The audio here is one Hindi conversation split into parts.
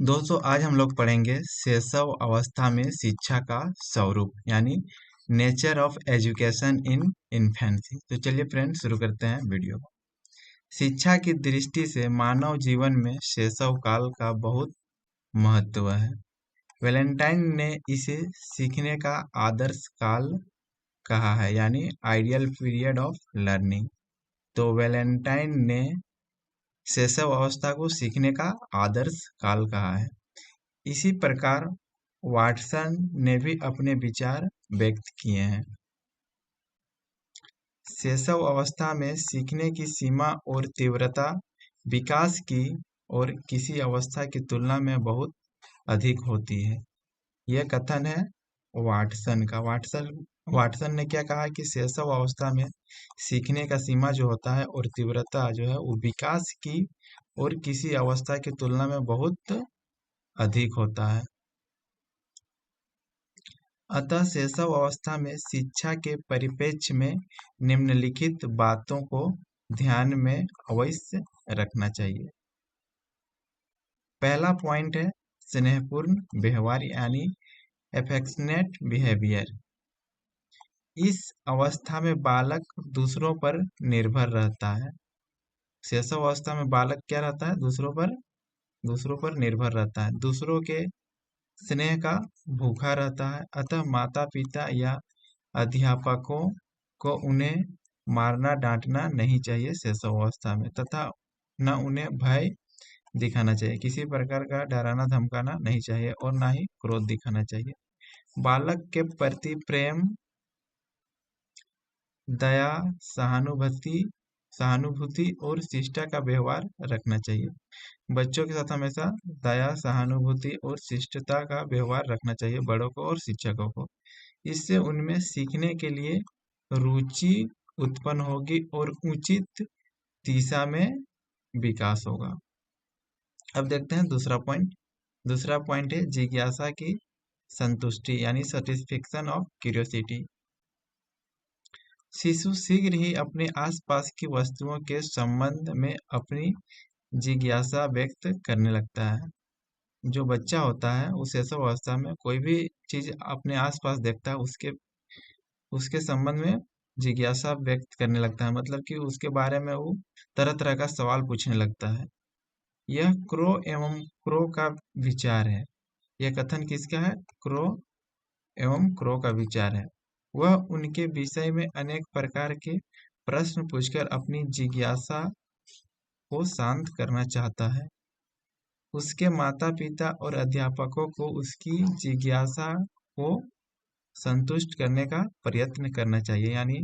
दोस्तों आज हम लोग पढ़ेंगे शैशव अवस्था में शिक्षा का स्वरूप यानी nature of education in infancy. तो चलिए फ्रेंड शुरू करते हैं वीडियो। शिक्षा की दृष्टि से मानव जीवन में शैशव काल का बहुत महत्व है। वैलेंटाइन ने इसे सीखने का आदर्श काल कहा है यानी आइडियल पीरियड ऑफ लर्निंग। तो वैलेंटाइन ने शैशव अवस्था को सीखने का आदर्श काल कहा है। इसी प्रकार वाटसन ने भी अपने विचार व्यक्त किए हैं। शैशव अवस्था में सीखने की सीमा और तीव्रता विकास की और किसी अवस्था की तुलना में बहुत अधिक होती है। यह कथन है वाटसन का। वाटसन ने क्या कहा कि शैशव अवस्था में सीखने का सीमा जो होता है और तीव्रता जो है वो विकास की और किसी अवस्था की तुलना में बहुत अधिक होता है। अतः शैशव अवस्था में शिक्षा के परिप्रेक्ष्य में निम्नलिखित बातों को ध्यान में अवश्य रखना चाहिए। पहला पॉइंट है स्नेहपूर्ण व्यवहार यानी एफेक्शनेट बिहेवियर। इस अवस्था में बालक दूसरों पर निर्भर रहता है। शैशव अवस्था में बालक क्या रहता है? दूसरों पर निर्भर रहता है, दूसरों के स्नेह का भूखा रहता है। अतः माता पिता या अध्यापकों को उन्हें मारना डांटना नहीं चाहिए शैशव अवस्था में, तथा न उन्हें भय दिखाना चाहिए, किसी प्रकार का डराना धमकाना नहीं चाहिए और ना ही क्रोध दिखाना चाहिए। बालक के प्रति प्रेम, दया, सहानुभूति और शिष्टता का व्यवहार रखना चाहिए। बच्चों के साथ हमेशा दया, सहानुभूति और शिष्टता का व्यवहार रखना चाहिए, बड़ों को और शिक्षकों को। इससे उनमें सीखने के लिए रुचि उत्पन्न होगी और उचित दिशा में विकास होगा। अब देखते हैं दूसरा पॉइंट। दूसरा पॉइंट है जिज्ञासा की संतुष्टि यानी सेटिस्फेक्शन ऑफ क्यूरियोसिटी। शिशु शीघ्र ही अपने आसपास की वस्तुओं के संबंध में अपनी जिज्ञासा व्यक्त करने लगता है। जो बच्चा होता है उस शैशव अवस्था में कोई भी चीज अपने आसपास देखता है उसके संबंध में जिज्ञासा व्यक्त करने लगता है, मतलब कि उसके बारे में वो तरह तरह का सवाल पूछने लगता है। यह क्रो का विचार है। यह कथन किसका है? क्रो का विचार है। वह उनके विषय में अनेक प्रकार के प्रश्न पूछकर अपनी जिज्ञासा को शांत करना चाहता है। उसके माता पिता और अध्यापकों को उसकी जिज्ञासा को संतुष्ट करने का प्रयत्न करना चाहिए। यानी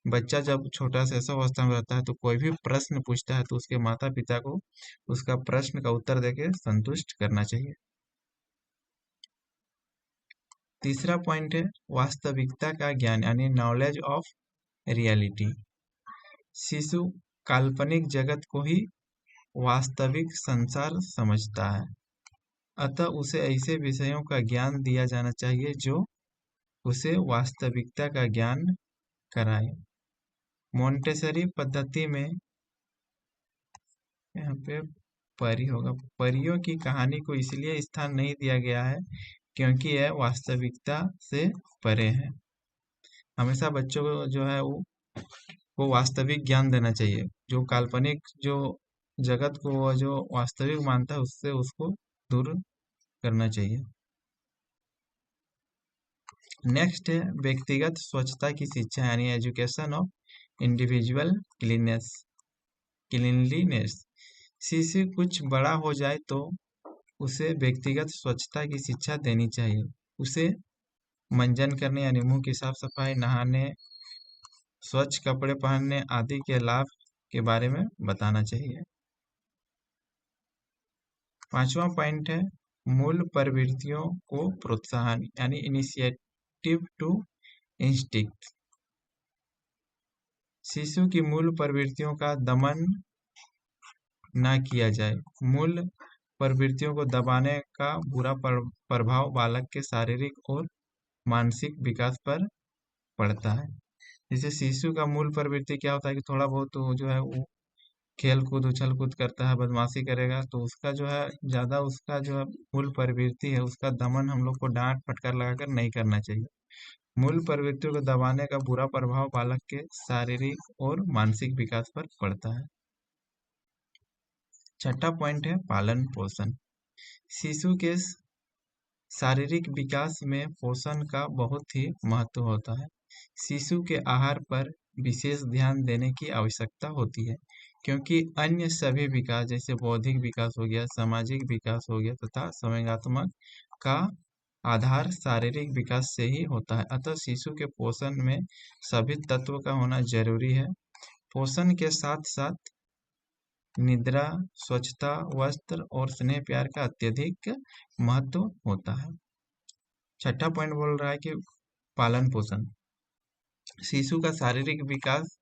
बच्चा जब छोटा शैशव अवस्था में रहता है तो कोई भी प्रश्न पूछता है तो उसके माता पिता को उसका प्रश्न का उत्तर देके संतुष्ट करना चाहिए। तीसरा पॉइंट है वास्तविकता का ज्ञान यानी नॉलेज ऑफ रियलिटी। शिशु काल्पनिक जगत को ही वास्तविक संसार समझता है, अतः उसे ऐसे विषयों का ज्ञान दिया जाना चाहिए जो उसे वास्तविकता का ज्ञान कराए। मोंटेसरी पद्धति में यहाँ पे परियों की कहानी को इसलिए स्थान नहीं दिया गया है क्योंकि यह वास्तविकता से परे है। हमेशा बच्चों को जो है वो वास्तविक ज्ञान देना चाहिए। जो काल्पनिक जो जगत को वो जो वास्तविक मानता है उससे उसको दूर करना चाहिए। नेक्स्ट है व्यक्तिगत स्वच्छता की शिक्षा यानी एजुकेशन ऑफ इंडिविजुअल क्लीनलीनेस। शिशु कुछ बड़ा हो जाए तो उसे व्यक्तिगत स्वच्छता की शिक्षा देनी चाहिए। उसे मंजन करने यानी मुंह की साफ सफाई, नहाने, स्वच्छ कपड़े पहनने आदि के लाभ के बारे में बताना चाहिए। पांचवा पॉइंट है मूल प्रवृत्तियों को प्रोत्साहन यानी इनिशिएटिव टू इंस्टिक्ट। शिशु की मूल प्रवृत्तियों का दमन न किया जाए। मूल प्रवृत्तियों को दबाने का बुरा प्रभाव बालक के शारीरिक और मानसिक विकास पर पड़ता है। जैसे शिशु का मूल प्रवृत्ति क्या होता है कि थोड़ा बहुत जो है वो खेल कूद उछल कूद करता है, बदमाशी करेगा, तो उसका जो है ज्यादा उसका जो है मूल प्रवृत्ति है उसका दमन हम लोग को डांट फटकार लगाकर नहीं करना चाहिए। मूल प्रवृत्तियों को दबाने का बुरा प्रभाव बालक के शारीरिक और मानसिक विकास पर पड़ता है। छठा पॉइंट है पालन पोषण। शिशु के शारीरिक विकास में पोषण का बहुत ही महत्व होता है। शिशु के आहार पर विशेष ध्यान देने की आवश्यकता होती है, क्योंकि अन्य सभी विकास जैसे बौद्धिक विकास हो गया, सामाजिक विकास हो गया तथा संवेगात्मक का आधार शारीरिक विकास से ही होता है। अतः शिशु के पोषण में सभी तत्व का होना जरूरी है। पोषण के साथ साथ निद्रा, स्वच्छता, वस्त्र और स्नेह प्यार का अत्यधिक महत्व होता है। छठा पॉइंट बोल रहा है कि पालन पोषण। शिशु का शारीरिक विकास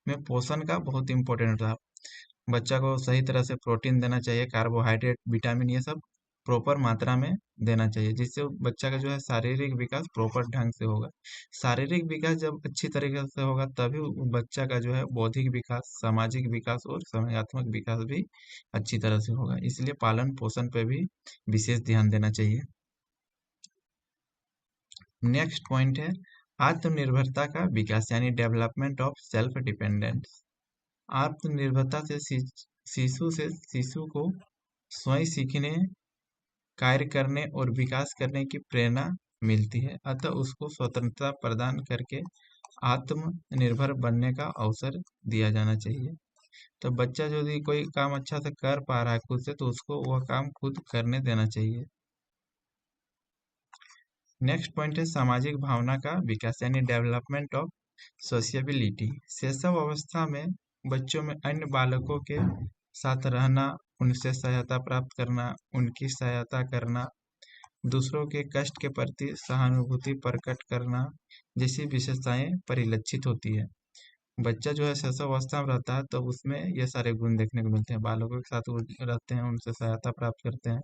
में पोषण का बहुत इंपॉर्टेंट होता है। बच्चा को सही तरह से प्रोटीन देना चाहिए, कार्बोहाइड्रेट, विटामिन, ये सब प्रॉपर मात्रा में देना चाहिए, जिससे बच्चा का जो है शारीरिक विकास प्रॉपर ढंग से होगा। शारीरिक विकास जब अच्छी तरीके से होगा तभी बच्चा का जो है बौद्धिक विकास, सामाजिक विकास और संवेगात्मक विकास भी अच्छी तरह से होगा। इसलिए पालन पोषण पे भी विशेष ध्यान देना चाहिए। नेक्स्ट पॉइंट है आत्मनिर्भरता का विकास यानी डेवलपमेंट ऑफ सेल्फ डिपेंडेंस। आत्मनिर्भरता से शिशु को स्वयं सीखने, कार्य करने और विकास करने की प्रेरणा मिलती है। अतः उसको स्वतंत्रता प्रदान करके आत्मनिर्भर बनने का अवसर दिया जाना चाहिए। तो बच्चा यदि कोई काम अच्छा से कर पा रहा है खुद से, तो उसको वह काम खुद करने देना चाहिए। नेक्स्ट पॉइंट है सामाजिक भावना का विकास यानी डेवलपमेंट ऑफ सोशियबिलिटी। शैशव अवस्था में बच्चों में अन्य बालकों के साथ रहना, उनसे सहायता प्राप्त करना, उनकी सहायता करना, दूसरों के कष्ट के प्रति सहानुभूति प्रकट करना जैसी विशेषताएं परिलक्षित होती है। बच्चा जो है शैशव अवस्था में रहता है तो उसमें ये सारे गुण देखने को मिलते हैं। बालकों के साथ वो रहते हैं, उनसे सहायता प्राप्त करते हैं,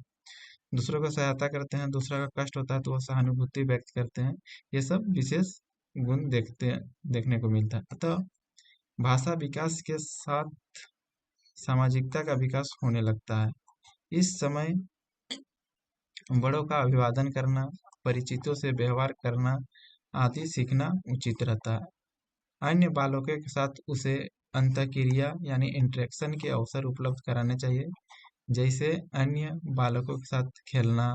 दूसरों को सहायता करते हैं, दूसरा का कष्ट होता है तो वो सहानुभूति व्यक्त करते हैं। ये सब विशेष गुण देखने को मिलता है। अतः भाषा विकास के साथ सामाजिकता का विकास होने लगता है। इस समय बड़ों का अभिवादन करना, परिचितों से व्यवहार करना आदि सीखना उचित रहता है। अन्य बालकों के साथ उसे अंतःक्रिया यानी इंटरेक्शन के अवसर उपलब्ध कराने चाहिए, जैसे अन्य बालकों के साथ खेलना,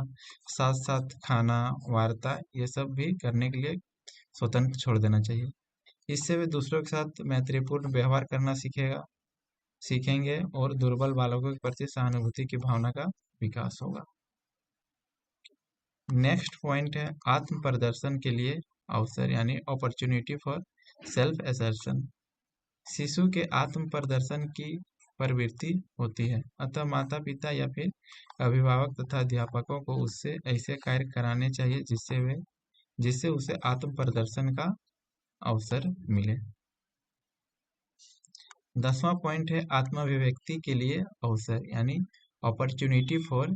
साथ साथ खाना, वार्ता, ये सब भी करने के लिए स्वतंत्र छोड़ देना चाहिए। इससे वे दूसरों के साथ मैत्रीपूर्ण व्यवहार करना सीखेंगे और दुर्बल बालकों के प्रति सहानुभूति की भावना का विकास होगा। नेक्स्ट पॉइंट है आत्म प्रदर्शन के लिए अवसर यानी अपॉर्चुनिटी फॉर सेल्फ असर्शन। शिशु के आत्म प्रदर्शन की प्रवृत्ति होती है, अतः माता पिता या फिर अभिभावक तथा अध्यापकों को उससे ऐसे कार्य कराने चाहिए जिससे उसे आत्म प्रदर्शन का अवसर मिले। 10वां पॉइंट है आत्माभिव्यक्ति के लिए अवसर यानी अपॉर्चुनिटी फॉर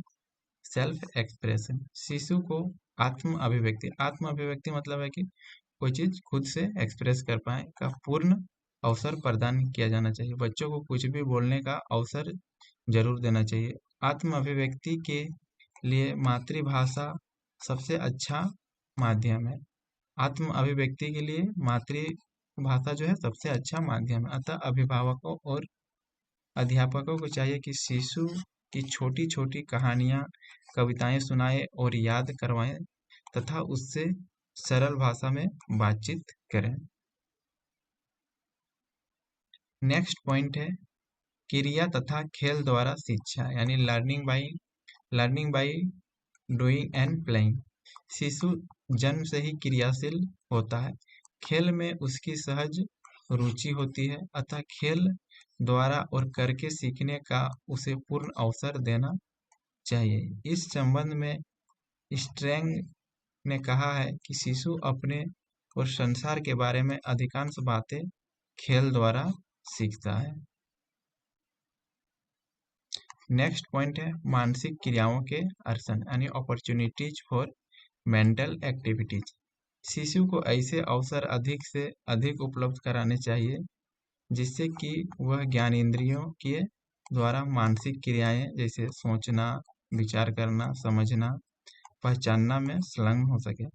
सेल्फ एक्सप्रेशन। शिशु को आत्म अभिव्यक्ति मतलब है कि कोई चीज खुद से एक्सप्रेस कर पाए का पूर्ण अवसर प्रदान किया जाना चाहिए। बच्चों को कुछ भी बोलने का अवसर जरूर देना चाहिए। आत्म अभिव्यक्ति के लिए मातृभाषा सबसे अच्छा माध्यम है। आत्म अभिव्यक्ति के लिए मातृभाषा जो है सबसे अच्छा माध्यम है। अतः अभिभावकों और अध्यापकों को चाहिए कि शिशु की छोटी छोटी कहानियां, कविताएं सुनाएं और याद करवाएं तथा उससे सरल भाषा में बातचीत करें। नेक्स्ट पॉइंट है क्रिया तथा खेल द्वारा शिक्षा यानी learning by doing and playing. शिशु जन्म से ही क्रियाशील होता है, खेल में उसकी सहज रुचि होती है, अतः खेल द्वारा और करके सीखने का उसे पूर्ण अवसर देना चाहिए। इस संबंध में स्ट्रैंग ने कहा है कि शिशु अपने और संसार के बारे में अधिकांश बातें खेल द्वारा सीखता है। नेक्स्ट पॉइंट है मानसिक क्रियाओं के अवसर यानी अपॉर्चुनिटीज फॉर मेंटल एक्टिविटीज। शिशु को ऐसे अवसर अधिक से अधिक उपलब्ध कराने चाहिए जिससे कि वह ज्ञानेंद्रियों के द्वारा मानसिक क्रियाएं जैसे सोचना, विचार करना, समझना, पहचानना में संलग्न हो सके।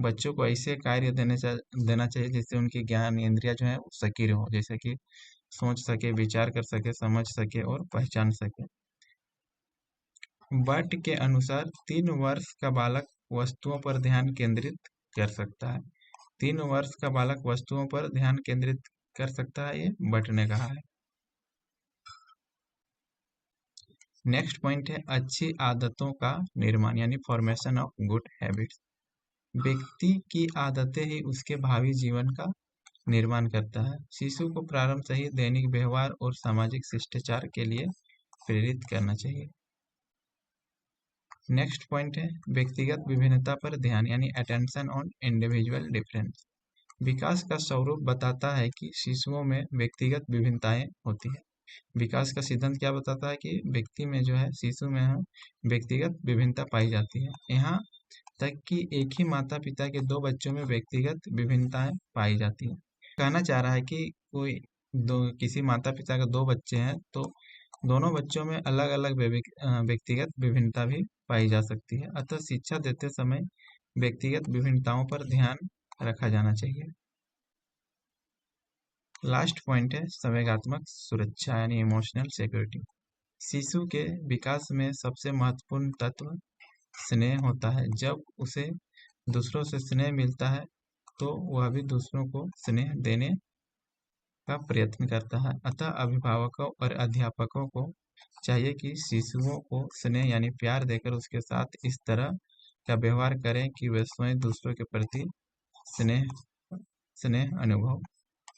बच्चों को ऐसे कार्य देना चाहिए जिससे उनकी ज्ञान इंद्रिया जो है वो सक्रिय हो, जैसे कि सोच सके, विचार कर सके, समझ सके और पहचान सके। बट के अनुसार 3 वर्ष का बालक वस्तुओं पर ध्यान केंद्रित कर सकता है। 3 वर्ष का बालक वस्तुओं पर ध्यान केंद्रित कर सकता है, ये बट ने कहा है। नेक्स्ट पॉइंट है अच्छी आदतों का निर्माण यानी फॉर्मेशन ऑफ गुड हैबिट्स। व्यक्ति की आदतें ही उसके भावी जीवन का निर्माण करता है। शिशु को प्रारंभ से ही दैनिक व्यवहार और सामाजिक शिष्टाचार के लिए प्रेरित करना चाहिए। नेक्स्ट पॉइंट है व्यक्तिगत विभिन्नता पर ध्यान यानी अटेंशन ऑन इंडिविजुअल डिफरेंस। विकास का स्वरूप बताता है कि शिशुओं में व्यक्तिगत विभिन्नताएं होती है। विकास का सिद्धांत क्या बताता है कि व्यक्ति में जो है, शिशु में है, व्यक्तिगत विभिन्नता पाई जाती है। यहाँ तक कि एक ही माता पिता के 2 बच्चों में व्यक्तिगत विभिन्नताएं पाई जाती है। कहना चाह रहा है कि किसी माता पिता के 2 बच्चे हैं तो दोनों बच्चों में अलग अलग व्यक्तिगत विभिन्नता भी पाई जा सकती है। अतः शिक्षा देते समय व्यक्तिगत विभिन्नताओं पर ध्यान रखा जाना चाहिए। लास्ट पॉइंट है संवेगात्मक सुरक्षा यानी इमोशनल सिक्योरिटी। शिशु के विकास में सबसे महत्वपूर्ण तत्व स्नेह होता है। जब उसे दूसरों से स्नेह मिलता है तो वह भी दूसरों को स्नेह देने का प्रयत्न करता है। अतः अभिभावकों और अध्यापकों को चाहिए कि शिशुओं को स्नेह यानी प्यार देकर उसके साथ इस तरह का व्यवहार करें कि वे स्वयं दूसरों के प्रति स्नेह स्नेह अनुभव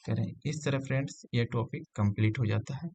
करें। इस तरह फ्रेंड्स ये टॉपिक कंप्लीट हो जाता है।